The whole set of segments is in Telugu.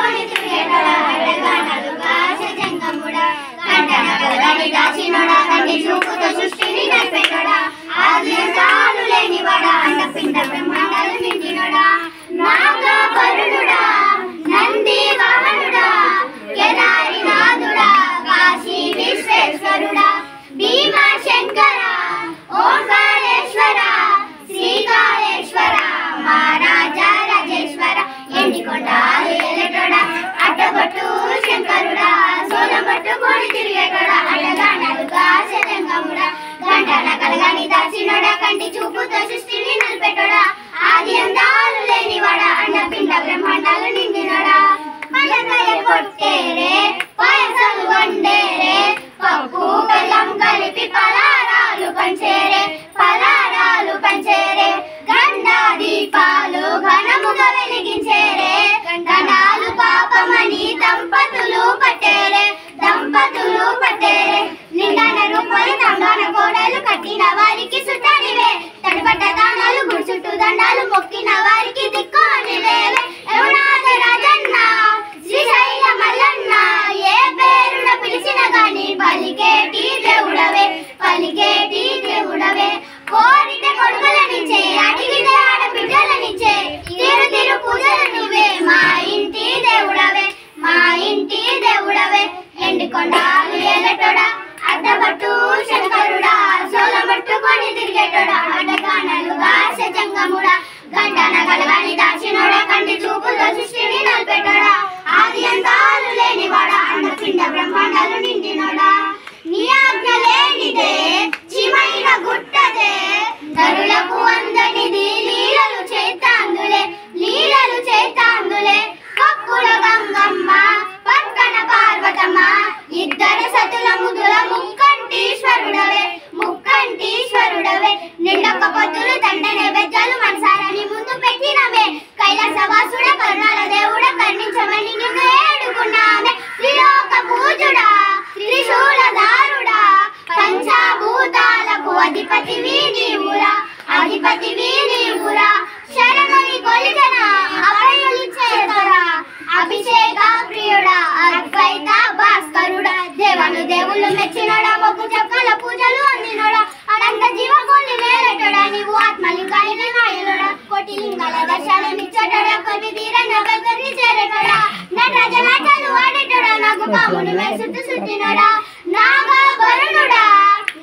కొని తిరిగేటోడా అడగానలుగా సజంగముడా కంటన కలగని దాచినోడా కంటి చూపుతో సృష్టిని నడిపేటోడా ఆదియంతాలు లేనివాడా అండపిండ బ్రహ్మాండాలు నిండినోడా నాగవరుణుడా నంది వాహనుడా కేదారినాథుడా కాశీ విశ్వేశ్వరుడా భీమా శంకర ఓంకారేశ్వర శ్రీకాళేశ్వర మహారాజా రాజేశ్వర ఎండికొండాలు ఏలేటోడా అడ్డగొట్టు శంకరుడా సోలమట్టు కొని తిరిగేటోడా అడగానలుగా సజంగముడా గంటన కలగని దాచినోడా కంటి చూపుతో సృష్టిని నిలిపెటోడా ఆది అందాలు లేనివాడా అండపిండ బ్రహ్మాండాలు నిండినోడా పలకయ కొట్టేరే పాయసాలు వండేరే పప్పు బెల్లం కలిపి పలారాలు పంచేరే గండా దీపాలు ఘనముగా వెలిగించేరే గణాలు పాపమని దంపతులు పట్టేరే నిండాన రూపాయలు తంగాన కోడలు కట్టిన వారికి సుట్టానివే తడిపట్ట దానాలు గుడి చుట్టూ దండాలు మొక్కిన వారికి దిక్కుని లేవే యమునాథ రాజన్న శ్రీశైల మల్లన్న ఏ పేరున పిలిచిన గాని పలికేటి దేవుడవే కోరితే కొడుకులనిచ్చే అడిగితే ఆడబిడ్డలనిచ్చే తీరు పూజలు నువ్వే మా ఇంటి దేవుడవే ఎండికొండాలు ఏలటోడా అడ్డబట్టు శంకరుడా సోలమట్టు కొని తిరిగేటోడా అడ్డగానలుగా సజంగముడా గంటన కలగని దాచినోడా కంటి చూపుతో సృష్టిని నలిపెటోడా ఆది అంతాలు లేనివాడా అండపిండ బ్రహ్మాండాలు నిండినోడా నీ ఆజ్ఞ లేనిదే చిమైన గుట్టదే నరులకు అందనిది లీలలు చేతాందులే కక్కుల గంగమ్మ పక్కన పార్వతమ్మ ఇద్దరు సతుల ముదుల ముక్కంటీశ్వరుడవే నిండొక్క పొద్దులు దండ నైవేద్యాలు మనసారని ముందు పెట్టినవే కైలాసవాసుడ కరుణాల దేవుడ కర్ణించమని నిన్ను ఏడుకున్నామే త్రిలోక పూజుడా త్రిశూలధారుడా పంచభూతాలకు అధిపతివి నీవురా శరణని కొలిగన అభయలిచ్చేదరా అభిషేక ప్రియుడా అద్వైత భాస్కరుడా దేవుళ్ళు మెచ్చినోడా మొక్కు చక్కల పూజలు అందినోడా అనంత జీవకోని నేలటోడా నీవు ఆత్మలింగాని నాయలోడా కోటి లింగాల దర్శనమిచ్చటోడా కొన్ని తీరన్న దగ్గరికి చేరటోడా నటరాజనాటలు ఆడేటోడా నాకు పాముని చుట్టు చుట్టినోడా నాగవరుణుడా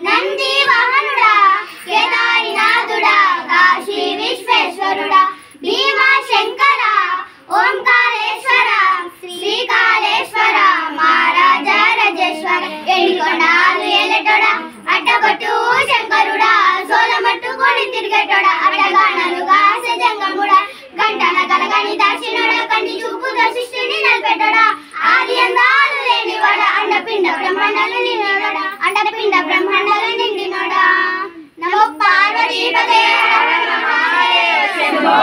నంది వాహనుడా కేదారినాథుడా కాశీ విశ్వేశ్వరుడా భీమా శంకర ఓంకారేశ్వర శ్రీకాళేశ్వర మహారాజా రాజేశ్వర ఎండికొండాలు ఏలేటోడా అడ్డగొట్టు శంకరుడా సోలమట్టు కొని తిరిగేటోడా అడగానలుగా సజంగముడా గంటన కలగని దాచినోడా కంటి చూపుతో సృష్టిని నలిపెటోడా ఆది అందాలు లేనివాడా అండపిండ బ్రహ్మాండాలు నిండినోడా నమో పార్వతీపతే హర హర మహాదేవ శంభో